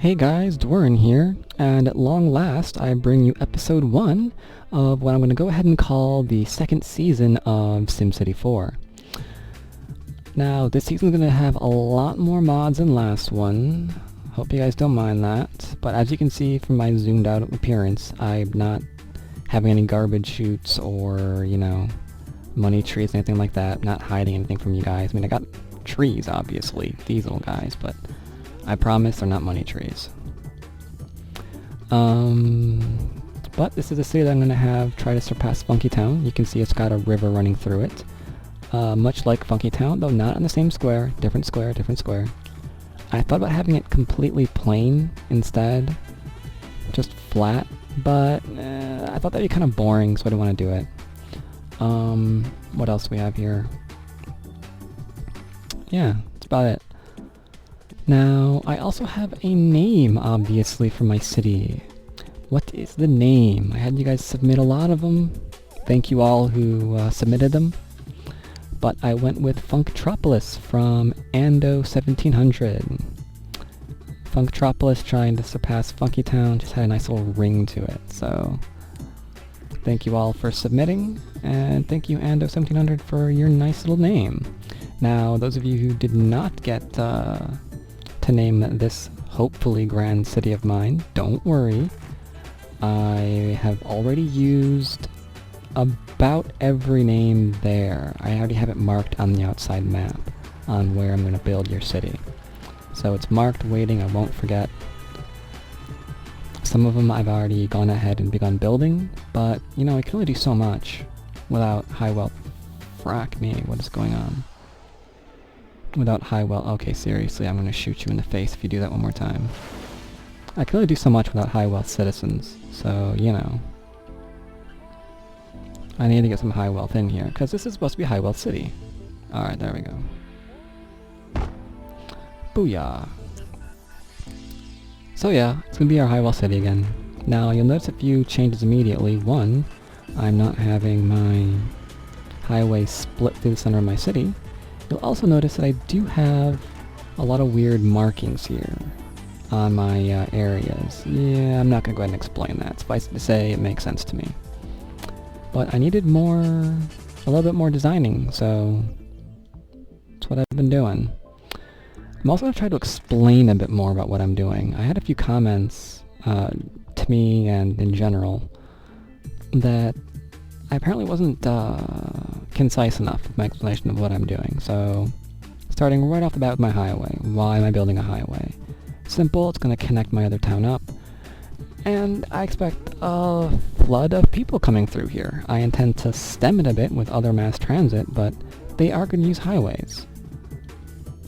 Hey guys, Dwyrin here, and at long last I bring you episode 1 of what I'm going to go ahead and call the second season of SimCity 4. Now, this season's going to have a lot more mods than last one. Hope you guys don't mind that, but as you can see from my zoomed out appearance, I'm not having any garbage chutes or, money trees, anything like that. Not hiding anything from you guys. I mean, I got trees, obviously, these little guys, but I promise they're not money trees. But this is a city that I'm going to try to surpass Funky Town. You can see it's got a river running through it. Much like Funky Town, though not on the same square. Different square, different square. I thought about having it completely plain instead. Just flat, but I thought that'd be kind of boring, so I didn't want to do it. What else do we have here? Yeah, that's about it. Now, I also have a name, obviously, for my city. What is the name? I had you guys submit a lot of them. Thank you all who submitted them. But I went with Funktropolis from Ando 1700. Funktropolis trying to surpass Funky Town just had a nice little ring to it, so thank you all for submitting, and thank you Ando 1700 for your nice little name. Now, those of you who did not get to name this hopefully grand city of mine, don't worry. I have already used about every name there. I already have it marked on the outside map on where I'm going to build your city. So it's marked, waiting, I won't forget. Some of them I've already gone ahead and begun building, but, I can only do so much without high wealth. Frack me, what is going on? Without high wealth. Okay, seriously, I'm going to shoot you in the face if you do that one more time. I can only do so much without high wealth citizens, so, I need to get some high wealth in here, because this is supposed to be a high wealth city. Alright, there we go. Booyah! So yeah, it's going to be our high wealth city again. Now, you'll notice a few changes immediately. One, I'm not having my highway split through the center of my city. You'll also notice that I do have a lot of weird markings here on my areas. Yeah, I'm not going to go ahead and explain that. Suffice it to say, it makes sense to me. But I needed a little bit more designing, so that's what I've been doing. I'm also going to try to explain a bit more about what I'm doing. I had a few comments to me and in general that I apparently wasn't concise enough with my explanation of what I'm doing. So, starting right off the bat with my highway. Why am I building a highway? Simple, it's going to connect my other town up. And I expect a flood of people coming through here. I intend to stem it a bit with other mass transit, but they are going to use highways.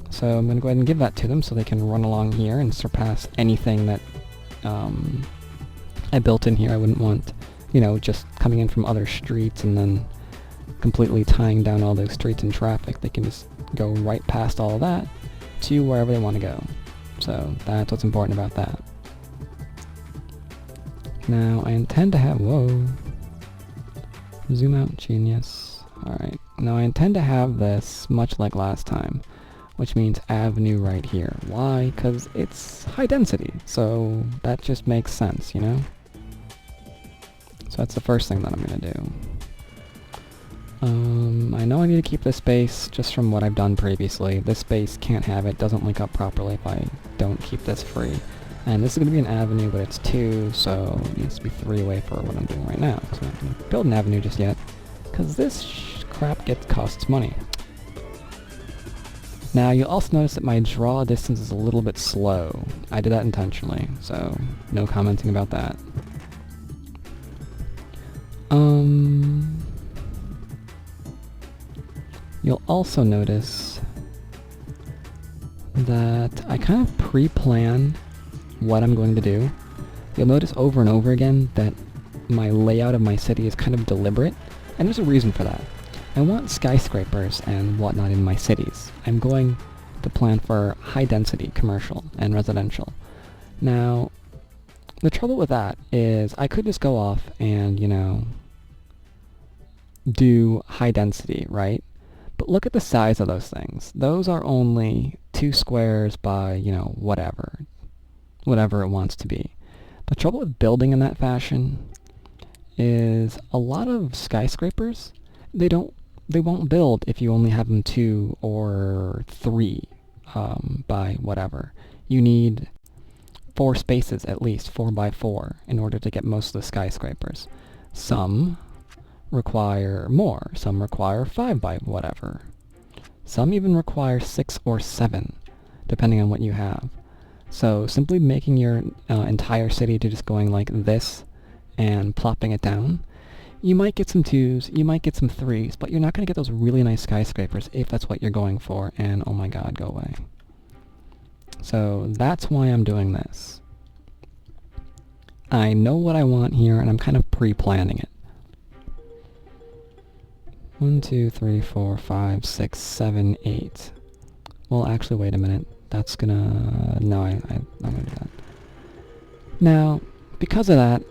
So I'm going to go ahead and give that to them so they can run along here and surpass anything that I built in here. I wouldn't want, just coming in from other streets and then completely tying down all those streets and traffic. They can just go right past all of that to wherever they want to go. So that's what's important about that. Now I intend to have, whoa, zoom out, genius. Alright, now I intend to have this much like last time, which means avenue right here. Why? Because it's high density, so that just makes sense, So that's the first thing that I'm going to do. I know I need to keep this space just from what I've done previously. This space can't have it, doesn't link up properly if I don't keep this free. And this is going to be an avenue, but it's 2, so it needs to be 3 away for what I'm doing right now. So I'm not going to build an avenue just yet, because this crap costs money. Now, you'll also notice that my draw distance is a little bit slow. I did that intentionally, so no commenting about that. You'll also notice that I kind of pre-plan what I'm going to do. You'll notice over and over again that my layout of my city is kind of deliberate, and there's a reason for that. I want skyscrapers and whatnot in my cities. I'm going to plan for high density commercial and residential. Now, the trouble with that is I could just go off and, do high density, right? But look at the size of those things. Those are only 2 squares by, whatever. whatever it wants to be. The trouble with building in that fashion is a lot of skyscrapers, they won't build if you only have them 2 or 3 by whatever. You need 4 spaces at least, 4 by 4, in order to get most of the skyscrapers. Some require more, some require 5 by whatever. Some even require 6 or 7, depending on what you have. So simply making your entire city to just going like this and plopping it down, you might get some 2s, you might get some 3s, but you're not going to get those really nice skyscrapers if that's what you're going for, and oh my god, go away. So that's why I'm doing this. I know what I want here, and I'm kind of pre-planning it. 1, 2, 3, 4, 5, 6, 7, 8. Well, actually, wait a minute. That's gonna... No, I'm gonna do that. Now, because of that,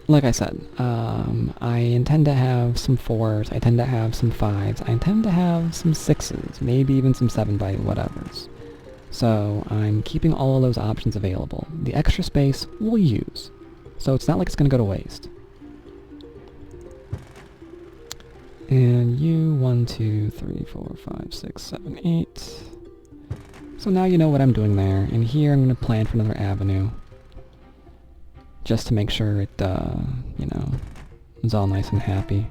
like I said, I intend to have some 4s, I tend to have some 5s, I intend to have some 6s, maybe even some 7 by whatevers. So I'm keeping all of those options available. The extra space we'll use, so it's not like it's going to go to waste. And you, 1, 2, 3, 4, 5, 6, 7, 8. So now you know what I'm doing there, and here I'm going to plan for another avenue. Just to make sure it, you know, is all nice and happy.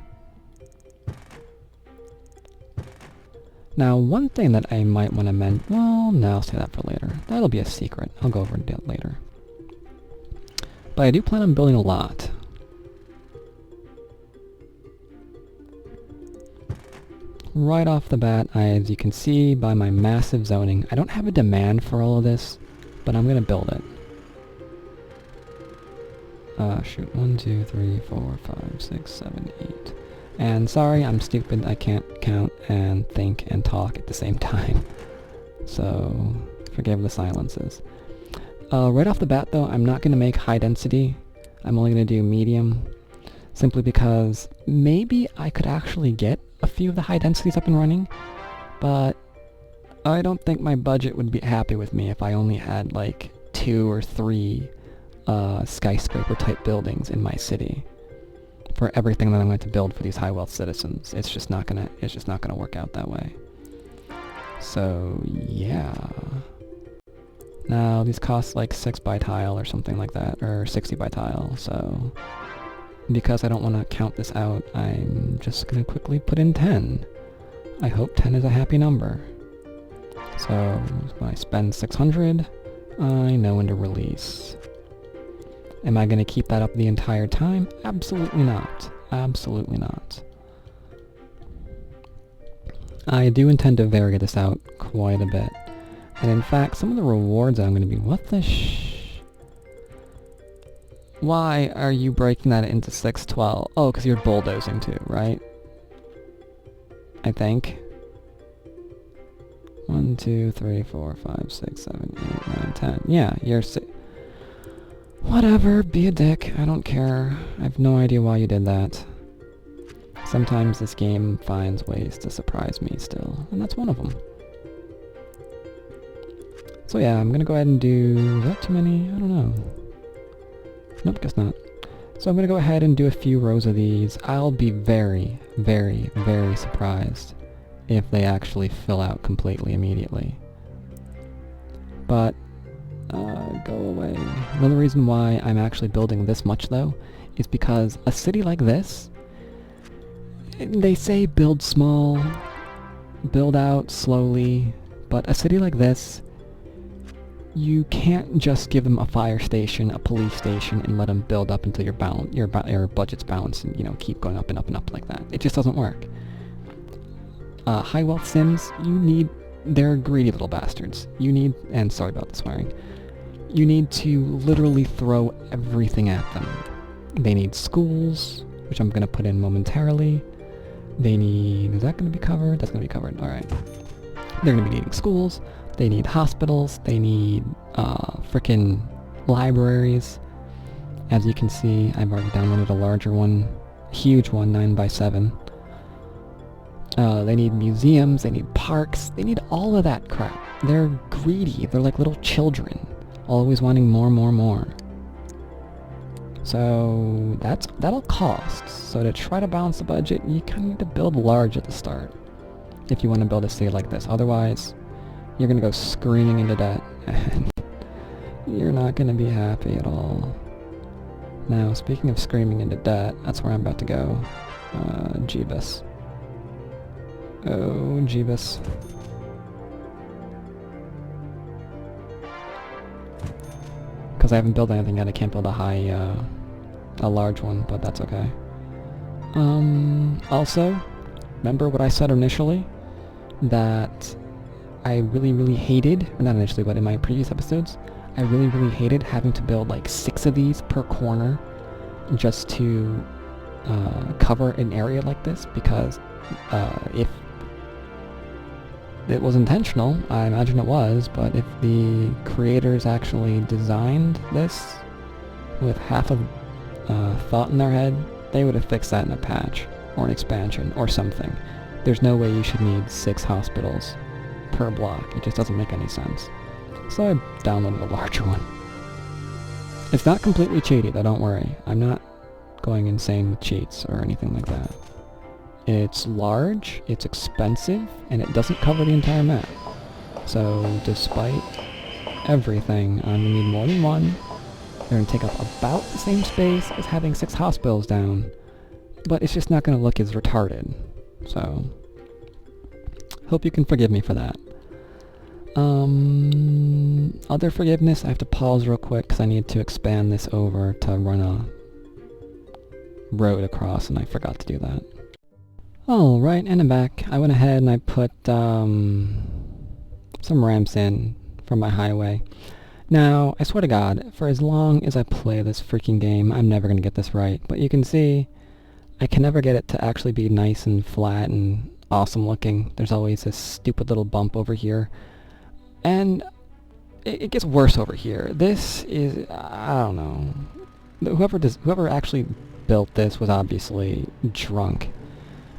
Now, one thing that I might want to mention... Well, no, I'll say that for later. That'll be a secret. I'll go over it later. But I do plan on building a lot. Right off the bat, as you can see by my massive zoning, I don't have a demand for all of this, but I'm going to build it. Shoot, 1, 2, 3, 4, 5, 6, 7, 8. And sorry, I'm stupid, I can't count and think and talk at the same time. So, forgive the silences. Right off the bat though, I'm not going to make high density. I'm only going to do medium. Simply because maybe I could actually get a few of the high densities up and running, but I don't think my budget would be happy with me if I only had like 2 or 3 skyscraper type buildings in my city for everything that I'm going to build for these high wealth citizens. It's just not gonna work out that way. So yeah. Now these cost like 6 by tile or something like that, or 60 by tile, so because I don't want to count this out, I'm just going to quickly put in 10. I hope 10 is a happy number. So when I spend 600, I know when to release. Am I going to keep that up the entire time? Absolutely not. Absolutely not. I do intend to vary this out quite a bit. And in fact, some of the rewards I'm going to be... What the Why are you breaking that into 612? Oh, because you're bulldozing too, right? I think. 1, 2, 3, 4, 5, 6, 7, 8, 9, 10. Yeah, you're... Whatever, be a dick. I don't care. I have no idea why you did that. Sometimes this game finds ways to surprise me still, and that's one of them. So yeah, I'm gonna go ahead and do... Is that too many? I don't know. Nope, guess not. So I'm gonna go ahead and do a few rows of these. I'll be very, very, very surprised if they actually fill out completely immediately. But, go away. Another reason why I'm actually building this much, though, is because a city like this, they say build small, build out slowly, but a city like this, you can't just give them a fire station, a police station, and let them build up until your budget's balanced and, you know, keep going up and up and up like that. It just doesn't work. High wealth sims, they're greedy little bastards. And sorry about the swearing, you need to literally throw everything at them. They need schools, which I'm going to put in momentarily. They need... Is that going to be covered? That's going to be covered. Alright. They're going to be needing schools. They need hospitals. They need frickin' libraries. As you can see, I've already downloaded a larger one. A huge one, 9 by 7. They need museums, they need parks, they need all of that crap. They're greedy, they're like little children, always wanting more, more, more. So that'll cost. So to try to balance the budget, you kind of need to build large at the start if you want to build a city like this. Otherwise, you're going to go screaming into debt, and you're not going to be happy at all. Now, speaking of screaming into debt, that's where I'm about to go. Jeebus. Oh, Jeebus. Because I haven't built anything yet, I can't build a large one, but that's okay. Also, remember what I said initially? That I really, really hated, or not initially, but in my previous episodes, I really, really hated having to build like 6 of these per corner just to cover an area like this, because if it was intentional, I imagine it was, but if the creators actually designed this with half of thought in their head, they would have fixed that in a patch, or an expansion, or something. There's no way you should need 6 hospitals per block. It just doesn't make any sense. So I downloaded a larger one. It's not completely cheaty, though, don't worry. I'm not going insane with cheats or anything like that. It's large, it's expensive, and it doesn't cover the entire map. So despite everything, I'm going to need more than one. They're going to take up about the same space as having 6 hospitals down, but it's just not going to look as retarded. So, hope you can forgive me for that. Other forgiveness, I have to pause real quick because I need to expand this over to run a road across, and I forgot to do that. Alright, and I'm back. I went ahead and I put some ramps in from my highway. Now, I swear to God, for as long as I play this freaking game, I'm never going to get this right. But you can see, I can never get it to actually be nice and flat and awesome looking. There's always this stupid little bump over here. And it gets worse over here. This is, I don't know. Whoever actually built this was obviously drunk.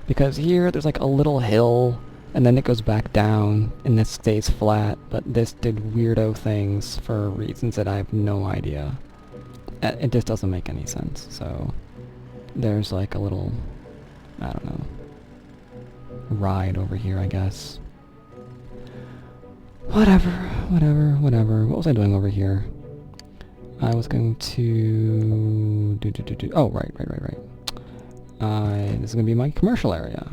Because here, there's like a little hill, and then it goes back down, and this stays flat, but this did weirdo things for reasons that I have no idea. It just doesn't make any sense, so there's like a little, I don't know, ride over here, I guess. Whatever. What was I doing over here? I was going to oh, right. This is going to be my commercial area.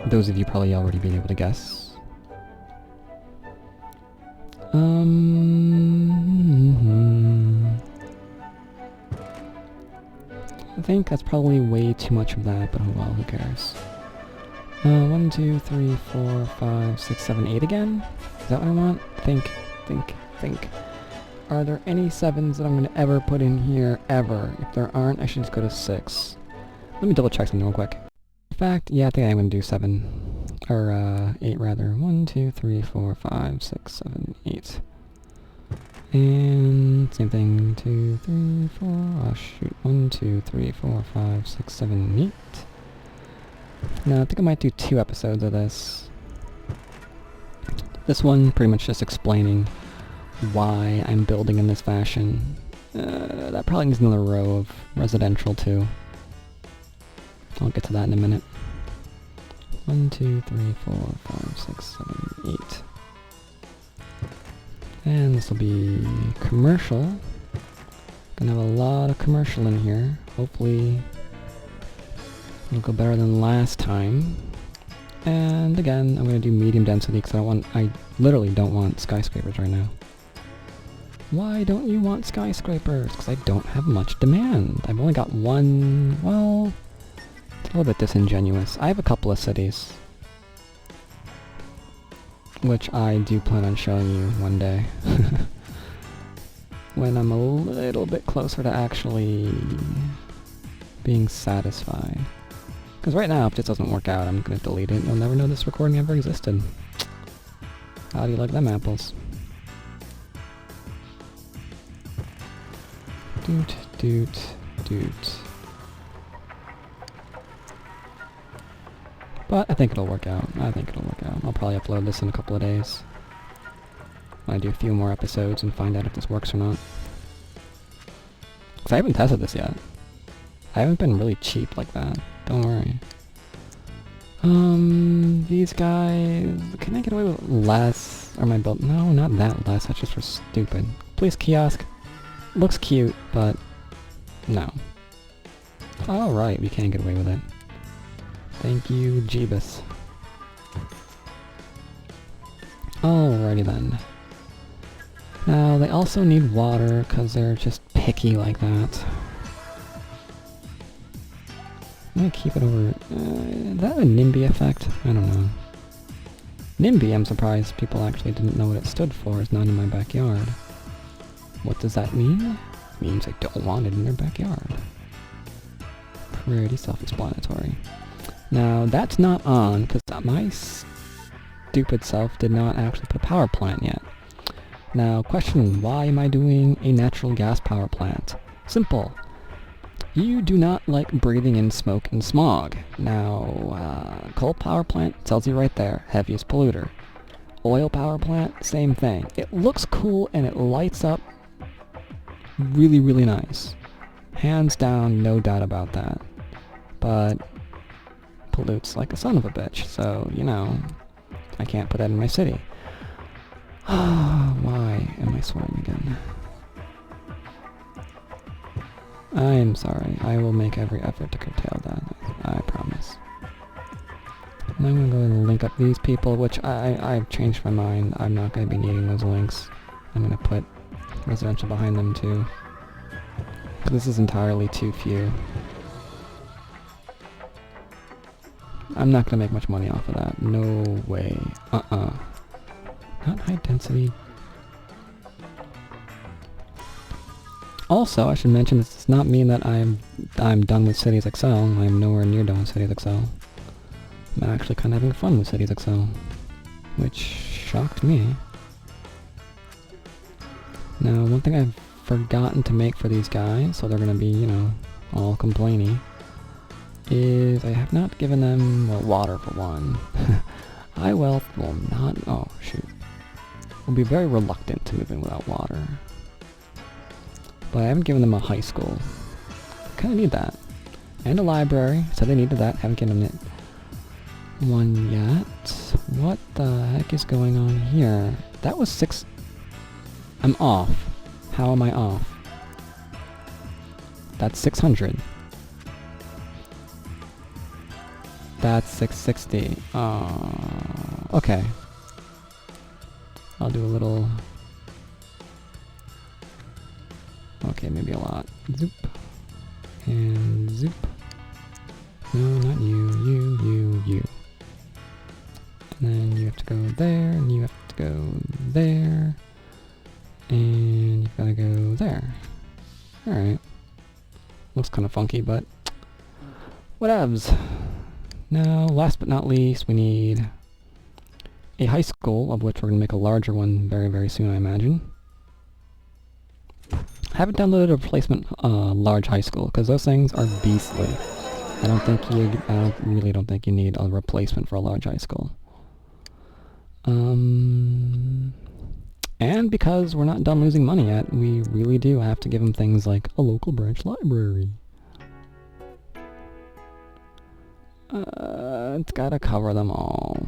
Those of you probably already been able to guess. I think that's probably way too much of that, but oh well, who cares? 1, 2, 3, 4, 5, 6, 7, 8 again? Is that what I want? Think. Are there any 7s that I'm going to ever put in here, ever? If there aren't, I should just go to 6. Let me double check something real quick. In fact, yeah, I think I'm going to do 7. Or, 8 rather. 1, 2, 3, 4, 5, 6, 7, 8. And same thing, 2, 3, 4, oh shoot, 1, 2, 3, 4, 5, 6, 7, 8. Now, I think I might do 2 episodes of this. This one, pretty much just explaining why I'm building in this fashion. That probably needs another row of residential, too. I'll get to that in a minute. 1, 2, 3, 4, 5, 6, 7, 8. And this will be commercial. Gonna have a lot of commercial in here. Hopefully it'll go better than last time. And again, I'm gonna do medium density because I literally don't want skyscrapers right now. Why don't you want skyscrapers? Because I don't have much demand. I've only got one, well, it's a little bit disingenuous. I have a couple of cities, which I do plan on showing you one day. When I'm a little bit closer to actually being satisfied. Because right now, if this doesn't work out, I'm going to delete it. You'll never know this recording ever existed. How do you like them apples? Doot. But I think it'll work out. I think it'll work out. I'll probably upload this in a couple of days. When I do a few more episodes and find out if this works or not. Because I haven't tested this yet. I haven't been really cheap like that. Don't worry. These guys... Can I get away with less? Or my build... No, not that less. That's just for stupid. Police kiosk. Looks cute, but... No. Alright, we can't get away with it. Thank you, Jeebus. Alrighty then. Now, they also need water, because they're just picky like that. I'm gonna keep it over... is that a NIMBY effect? I don't know. NIMBY, I'm surprised people actually didn't know what it stood for. It's not in my backyard. What does that mean? It means I don't want it in their backyard. Pretty self-explanatory. Now, that's not on, because my stupid self did not actually put a power plant yet. Now, question, why am I doing a natural gas power plant? Simple. You do not like breathing in smoke and smog. Now, coal power plant tells you right there, heaviest polluter. Oil power plant, same thing. It looks cool and it lights up really, really nice. Hands down, no doubt about that. But pollutes like a son of a bitch, so, you know, I can't put that in my city. Why am I swearing again? I'm sorry. I will make every effort to curtail that. I promise. And I'm gonna go and link up these people, which I've changed my mind. I'm not gonna be needing those links. I'm gonna put residential behind them too. Because this is entirely too few. I'm not gonna make much money off of that. No way. Not high density. Also, I should mention this does not mean that I'm done with Cities XL. I'm nowhere near done with Cities XL. I'm actually kind of having fun with Cities XL, which shocked me. Now, one thing I've forgotten to make for these guys, so they're gonna be, you know, all complainy, is I have not given them, well, water for one. I will not, oh shoot. Will be very reluctant to move in without water. But I haven't given them a high school. Kinda need that. And a library, so they needed that, haven't given it one yet. What the heck is going on here? That was 6... I'm off. How am I off? That's 600. That's 660. Okay. I'll do a little... Okay, maybe a lot. Zoop. And zoop. No, not you. You. And then you have to go there, and you have to go there. And you've gotta go there. Alright. Looks kind of funky, but... whatevs. Now, last but not least, we need a high school, of which we're going to make a larger one very, very soon, I imagine. I haven't downloaded a replacement large high school, because those things are beastly. I really don't think you need a replacement for a large high school. And because we're not done losing money yet, we really do have to give them things like a local branch library. It's gotta cover them all.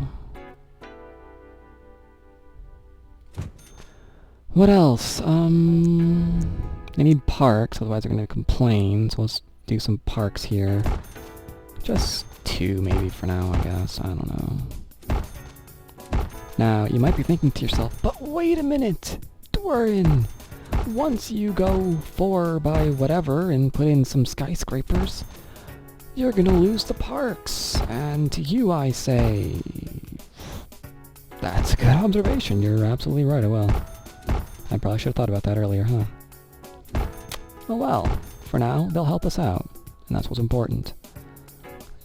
What else? They need parks, otherwise they're gonna complain, so let's do some parks here. Just 2 maybe for now, I guess. I don't know. Now, you might be thinking to yourself, but wait a minute! Dwyrin! Once you go 4 by whatever and put in some skyscrapers, you're gonna lose the parks. And to you I say... That's a good observation, you're absolutely right, I probably should have thought about that earlier, huh? Oh well, for now, they'll help us out, and that's what's important.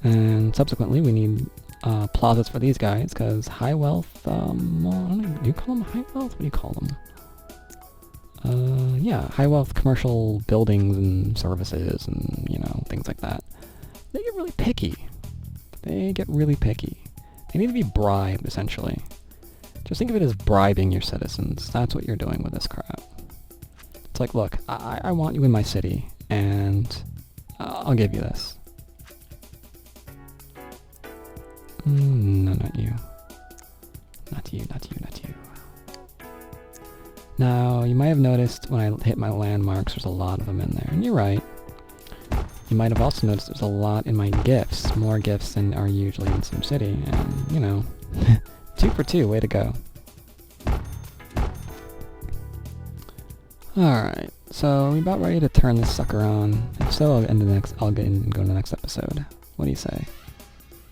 And subsequently, we need plazas for these guys, because high wealth, well, I don't know, do you call them high wealth? What do you call them? Yeah, high wealth commercial buildings and services and, you know, things like that. They get really picky. They get really picky. They need to be bribed, essentially. Just think of it as bribing your citizens. That's what you're doing with this crap. It's like, look, I want you in my city, and I'll give you this. No, not you. Not you, not you, not you. Now, you might have noticed when I hit my landmarks, there's a lot of them in there. And you're right. You might have also noticed there's a lot in my gifts. More gifts than are usually in SimCity. And, you know, 2 for 2, way to go. Alright, so we're about ready to turn this sucker on. If so, I'll get in and go to the next episode. What do you say?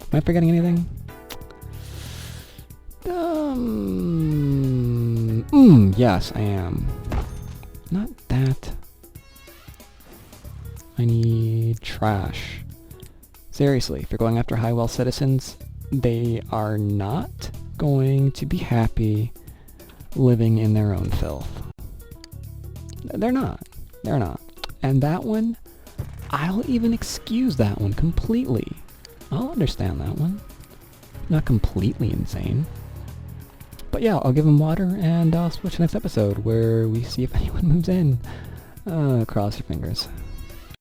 Am I forgetting anything? Yes, I am. Not that. I need trash. Seriously, if you're going after high-wealth citizens, they are not going to be happy living in their own filth. They're not. They're not. And that one, I'll even excuse that one completely. I'll understand that one. Not completely insane. But yeah, I'll give them water, and I'll switch to the next episode where we see if anyone moves in. Cross your fingers.